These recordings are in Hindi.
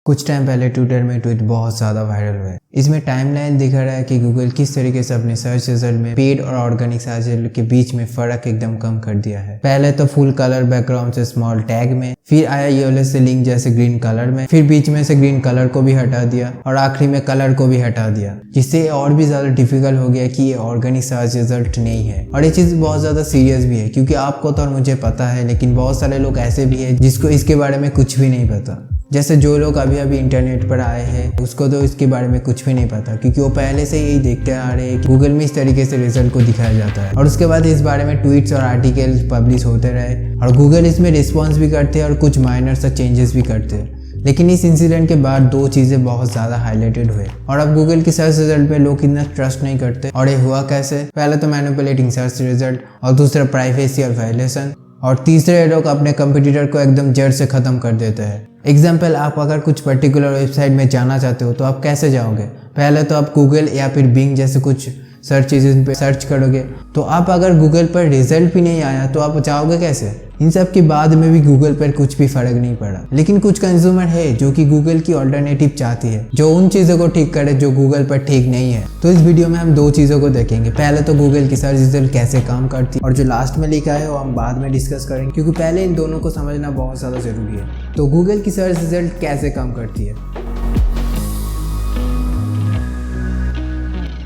कुछ टाइम पहले ट्विटर में ट्वीट बहुत ज़्यादा वायरल हुआ है। इसमें टाइमलाइन दिखा रहा है कि गूगल किस तरीके से अपने सर्च रिजल्ट में पेड और ऑर्गेनिक सर्च रिजल्ट के बीच में फ़र्क एकदम कम कर दिया है। पहले तो फुल कलर बैकग्राउंड से स्मॉल टैग में, फिर आया येलो से लिंक जैसे ग्रीन कलर में, फिर बीच में से ग्रीन कलर को भी हटा दिया और आखिरी में कलर को भी हटा दिया, जिससे और भी ज़्यादा डिफिकल्ट हो गया कि ये ऑर्गेनिक सर्च रिजल्ट नहीं है। और ये चीज़ बहुत ज़्यादा सीरियस भी है, क्योंकि आपको तो और मुझे पता है, लेकिन बहुत सारे लोग ऐसे भी हैं जिसको इसके बारे में कुछ भी नहीं पता। जैसे जो लोग अभी अभी इंटरनेट पर आए हैं, उसको तो इसके बारे में कुछ भी नहीं पता, क्योंकि वो पहले से यही देखते आ रहे हैं कि गूगल में इस तरीके से रिजल्ट को दिखाया जाता है। और उसके बाद इस बारे में ट्वीट्स और आर्टिकल्स पब्लिश होते रहे और गूगल इसमें रिस्पॉन्स भी करते हैं और कुछ माइनर सा चेंजेस भी करते हैं। लेकिन इस इंसिडेंट के बाद दो चीज़ें बहुत ज़्यादा हाईलाइटेड हुए और अब गूगल की सर्च रिजल्ट पे लोग इतना ट्रस्ट नहीं करते। और ये हुआ कैसे? पहले तो मैनिपुलेटिंग सर्च रिजल्ट, और दूसरा प्राइवेसी और वायलेशन, और तीसरे लोग अपने कंपटीटर को एकदम जड़ से ख़त्म कर देते हैं। एग्जाम्पल, आप अगर कुछ पर्टिकुलर वेबसाइट में जाना चाहते हो तो आप कैसे जाओगे? पहले तो आप गूगल या फिर बिंग जैसे कुछ सर्च इंजन पे सर्च करोगे, तो आप अगर गूगल पर रिजल्ट भी नहीं आया तो आप जाओगे कैसे? इन सब के बाद में भी गूगल पर कुछ भी फर्क नहीं पड़ा। लेकिन कुछ कंज्यूमर है जो कि गूगल की ऑल्टरनेटिव चाहती है, जो उन चीज़ों को ठीक करे जो गूगल पर ठीक नहीं है। तो इस वीडियो में हम दो चीज़ों को देखेंगे। पहले तो गूगल की सर्च रिजल्ट कैसे काम करती है, और जो लास्ट में लिखा है वो हम बाद में डिस्कस करेंगे, क्योंकि पहले इन दोनों को समझना बहुत ज़्यादा ज़रूरी है। तो गूगल की सर्च रिजल्ट कैसे काम करती है?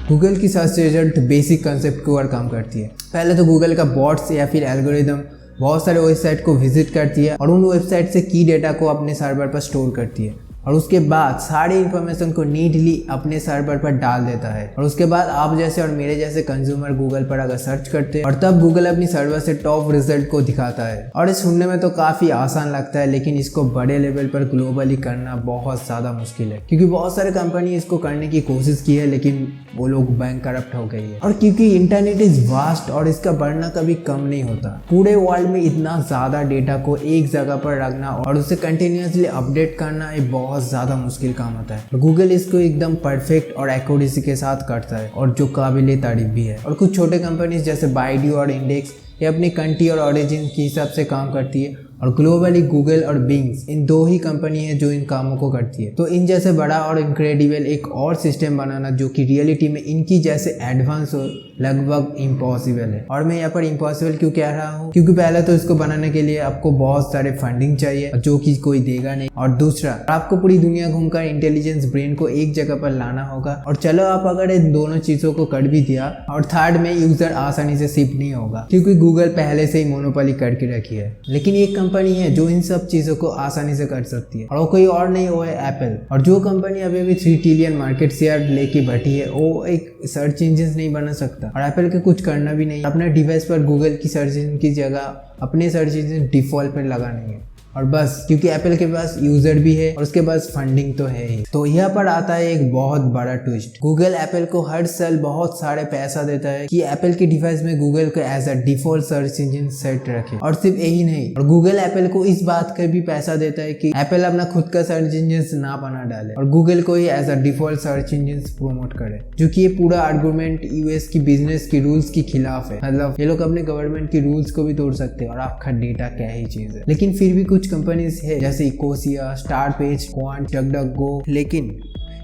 गूगल की सर्च रिजल्ट बेसिक कंसेप्ट के ऊपर काम करती है। पहले तो गूगल का बॉट्स या फिर एल्गोरिदम बहुत सारे वेबसाइट को विजिट करती है और उन वेबसाइट से की डेटा को अपने सर्वर पर स्टोर करती है, और उसके बाद सारी इन्फॉर्मेशन को नीटली अपने सर्वर पर डाल देता है। और उसके बाद आप जैसे और मेरे जैसे कंज्यूमर गूगल पर अगर सर्च करते हैं, और तब गूगल अपनी सर्वर से टॉप रिजल्ट को दिखाता है। और इस सुनने में तो काफ़ी आसान लगता है, लेकिन इसको बड़े लेवल पर ग्लोबली करना बहुत ज़्यादा मुश्किल है, क्योंकि बहुत सारे कंपनी इसको करने की कोशिश की है, लेकिन वो लोग बैंक करप्ट हो गई है। और क्योंकि इंटरनेट इज वास्ट और इसका बढ़ना कभी कम नहीं होता, पूरे वर्ल्ड में इतना ज़्यादा डेटा को एक जगह पर रखना और उसे कंटिन्यूसली अपडेट करना एक बहुत ज़्यादा मुश्किल काम होता है। गूगल इसको एकदम परफेक्ट और एक्यूरेसी के साथ करता है, और जो काबिले तारीफ भी है। और कुछ छोटे कंपनीज जैसे बाइड्यू और इंडेक्स ये अपनी कंट्री और ओरिजिन के हिसाब से काम करती है, और ग्लोबली गूगल और बिंग इन दो ही कंपनी है जो इन कामों को करती है। तो इन जैसे बड़ा और इनक्रेडिबल एक और सिस्टम बनाना जो कि रियलिटी में इनकी जैसे एडवांस हो, लगभग इम्पॉसिबल है। और मैं यहाँ पर इम्पॉसिबल क्यों कह रहा हूँ? क्योंकि पहले तो इसको बनाने के लिए आपको बहुत सारे फंडिंग चाहिए जो कि कोई देगा नहीं, और दूसरा आपको पूरी दुनिया घूमकर इंटेलिजेंस ब्रेन को एक जगह पर लाना होगा। और चलो आप अगर इन दोनों चीज़ों को कर भी दिया, और थर्ड में यूजर आसानी से शिफ्ट नहीं होगा, क्योंकि गूगल पहले से ही मोनोपोली करके रखी है। लेकिन एक कंपनी है जो इन सब चीज़ों को आसानी से कर सकती है, और वो कोई और नहीं, वो है एप्पल। और जो कंपनी अभी भी 3 ट्रिलियन मार्केट शेयर लेके बैठी है, वो एक सर्च इंजन नहीं बना सकता, और एप्पल के कुछ करना भी नहीं। अपने डिवाइस पर गूगल की सर्च इंजन की जगह अपने सर्च इंजन डिफॉल्ट पर लगाने हैं, और बस क्योंकि एप्पल के पास यूजर भी है और उसके पास फंडिंग तो है ही। तो यहाँ पर आता है एक बहुत बड़ा ट्विस्ट। गूगल एप्पल को हर साल बहुत सारे पैसा देता है कि एप्पल के डिवाइस में गूगल को as a default search engine set रखे। और सिर्फ यही नहीं, और गूगल एप्पल को इस बात का भी पैसा देता है कि एप्पल अपना खुद का सर्च इंजन ना बना डाले और गूगल को ही as a default search engine promote करे, जो कि ये पूरा आर्गुमेंट यूएस की बिजनेस की रूल्स के खिलाफ है। मतलब ये लोग अपने गवर्नमेंट की रूल्स को भी तोड़ सकते हैं, और आपका डेटा क्या ही चीज है। लेकिन फिर भी कुछ कंपनीज है जैसे इकोसिया, स्टारपेज, क्वांट, डकडकगो, लेकिन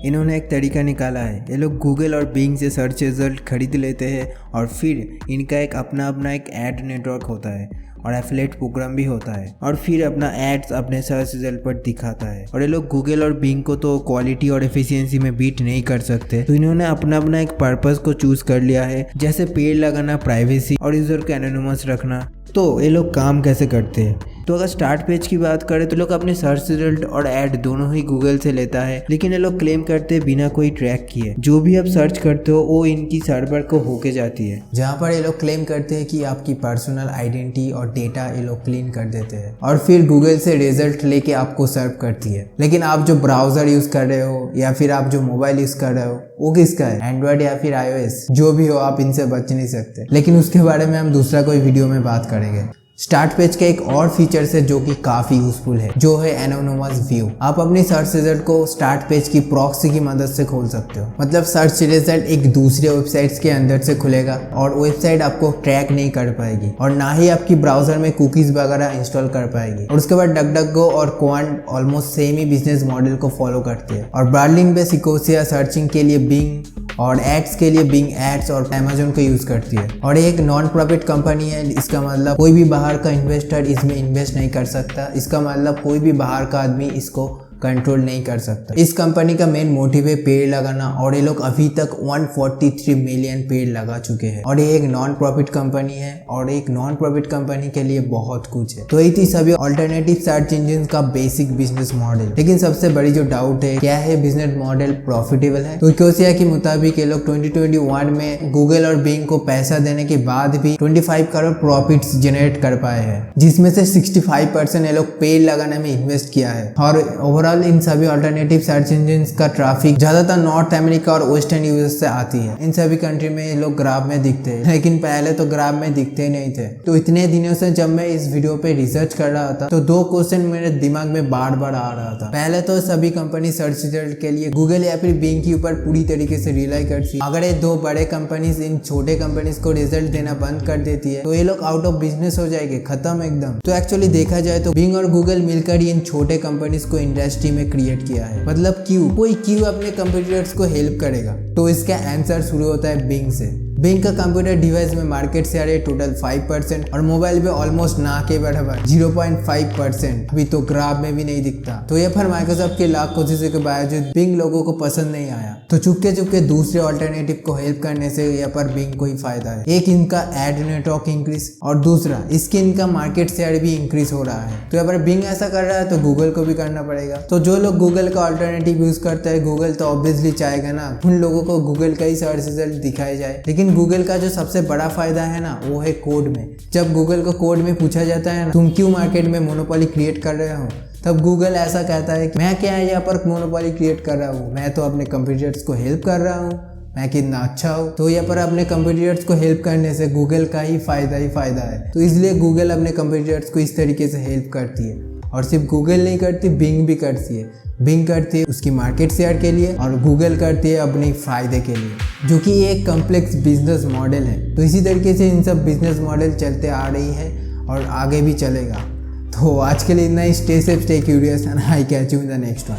इन्होंने एक तरीका निकाला है। ये लोग गूगल और बिंग से सर्च रिजल्ट खरीद लेते हैं, और फिर इनका एक अपना एक एड नेटवर्क होता है और एफिलिएट प्रोग्राम भी होता है, और फिर अपना एड्स अपने सर्च रिजल्ट पर दिखाता है। और ये लोग गूगल और बिंग को तो क्वालिटी और एफिशिएंसी में बीट नहीं कर सकते, तो इन्होंने अपना एक पर्पस को चूज कर लिया है, जैसे पेड़ लगाना, प्राइवेसी और यूजर को एनोनिमस रखना। तो ये लोग काम कैसे करते हैं? तो अगर स्टार्ट पेज की बात करें तो लोग अपने सर्च रिजल्ट और ऐड दोनों ही गूगल से लेता है, लेकिन ये लोग क्लेम करते हैं बिना कोई ट्रैक किए जो भी आप सर्च करते हो वो इनकी सर्वर को होके जाती है, जहाँ पर ये लोग क्लेम करते हैं कि आपकी पर्सनल आइडेंटिटी और डेटा ये लोग क्लीन कर देते हैं, और फिर गूगल से रिजल्ट लेके आपको सर्व करती है। लेकिन आप जो ब्राउजर यूज कर रहे हो या फिर आप जो मोबाइल यूज कर रहे हो वो किसका है? एंड्रॉइड या फिर iOS, जो भी हो, आप इनसे बच नहीं सकते। लेकिन उसके बारे में हम दूसरा कोई वीडियो में बात करेंगे। स्टार्ट पेज का एक और फीचर्स है जो कि काफी यूजफुल है, जो है एनोनिमस व्यू। आप अपनी सर्च रिजल्ट को स्टार्ट पेज की प्रॉक्सी की मदद से खोल सकते हो। मतलब सर्च रिजल्ट एक दूसरे वेबसाइट्स के अंदर से खुलेगा और वेबसाइट आपको ट्रैक नहीं कर पाएगी और ना ही आपकी ब्राउजर में कुकीज वगैरह इंस्टॉल कर पाएगी। और उसके बाद डकडकगो और क्वांट ऑलमोस्ट सेम ही बिजनेस मॉडल को फॉलो करते हैं। और ब्रांडिंग पे सिकोसिया, सर्चिंग के लिए बिंग और एड्स के लिए बिंग एड्स और अमेजोन को यूज करती है। और एक नॉन प्रॉफिट कंपनी है, इसका मतलब कोई भी बाहर का इन्वेस्टर इसमें इन्वेस्ट नहीं कर सकता। इसका मतलब कोई भी बाहर का आदमी इसको कंट्रोल नहीं कर सकता। इस कंपनी का मेन मोटिव है पेड़ लगाना और ये लोग अभी तक 143 मिलियन पेड़ लगा चुके हैं। और ये एक नॉन प्रॉफिट कंपनी है और एक नॉन प्रॉफिट कंपनी के लिए बहुत कुछ है। तो ये थी सभी ऑल्टरनेटिव सर्च इंजन का बेसिक बिजनेस मॉडल। लेकिन सबसे बड़ी जो डाउट है, क्या है बिजनेस मॉडल प्रॉफिटेबल है? तो सिकोसिया के मुताबिक ये लोग 2021 में गूगल और बिंग को पैसा देने के बाद भी 25 करोड़ प्रॉफिट्स जनरेट कर पाए हैं, जिसमें से 65% ये लोग पेड़ लगाने में इन्वेस्ट किया है। और ओवरऑल इन सभी अल्टरनेटिव सर्च इंजन का ट्रैफिक ज्यादातर नॉर्थ अमेरिका और वेस्टर्न यूजर्स से आती है। इन सभी कंट्री में ये लोग ग्राफ में दिखते हैं, लेकिन पहले तो ग्राफ में दिखते नहीं थे। तो इतने दिनों से जब मैं इस वीडियो पे रिसर्च कर रहा था तो 2 क्वेश्चन मेरे दिमाग में बार बार आ रहा था। पहले तो सभी कंपनी सर्च रिजल्ट के लिए गूगल या फिर बिंग के ऊपर पूरी तरीके से रिलाई करती है। अगर ये 2 बड़े कंपनीज इन छोटे कंपनीज को रिजल्ट देना बंद कर देती है तो ये लोग आउट ऑफ बिजनेस हो जाएंगे, खत्म एकदम। तो एक्चुअली देखा जाए तो बिंग और गूगल मिलकर इन छोटे कंपनीज को इंडस्ट्री में क्रिएट किया है। मतलब कोई क्यों अपने कंपटीटर्स को हेल्प करेगा? तो इसका आंसर शुरू होता है बिंग से। बिंग का कंप्यूटर डिवाइस में मार्केट शेयर है टोटल 5% और मोबाइल पे ऑलमोस्ट ना के बराबर 0.5%। अभी तो ग्राफ में भी नहीं दिखता। तो ये फिर माइक्रोसॉफ्ट के लाख कोशिशों के बावजूद बिंग लोगों को पसंद नहीं आया। तो चुपके चुपके दूसरे ऑल्टरनेटिव को हेल्प करने से यहाँ पर बिंग को ही फायदा है। एक इनका एड नेटवर्क इंक्रीज और दूसरा इसके इनका मार्केट शेयर भी इंक्रीज हो रहा है। तो यहाँ पर बिंग ऐसा कर रहा है तो गूगल को भी करना पड़ेगा। तो जो लोग गूगल का ऑल्टरनेटिव यूज करते हैं, गूगल तो ऑब्वियसली चाहेगा ना उन लोगों को गूगल का ही सर्च रिजल्ट दिखाया जाए। लेकिन गूगल का जो सबसे बड़ा फायदा है ना, वो है कोड में। जब गूगल को कोड में पूछा जाता है ना, तुम क्यों मार्केट में मोनोपोली क्रिएट कर रहे हो, तब गूगल ऐसा कहता है कि मैं क्या है यहाँ पर मोनोपोली क्रिएट कर रहा हूँ, मैं तो अपने कंपटीटर्स को हेल्प कर रहा हूँ, मैं कितना अच्छा हूँ। तो यहाँ पर अपने कंपटीटर्स को हेल्प करने से गूगल का ही फायदा है। तो इसलिए गूगल अपने कंपटीटर्स को इस तरीके से हेल्प करती है। और सिर्फ गूगल नहीं करती, बिंग भी करती है। बिंग करती है उसकी मार्केट शेयर के लिए और गूगल करती है अपने फायदे के लिए, जो कि एक कॉम्प्लेक्स बिजनेस मॉडल है। तो इसी तरीके से इन सब बिजनेस मॉडल चलते आ रही है और आगे भी चलेगा। तो आज के लिए इतना ही। Stay safe, stay curious and I catch you in the next one.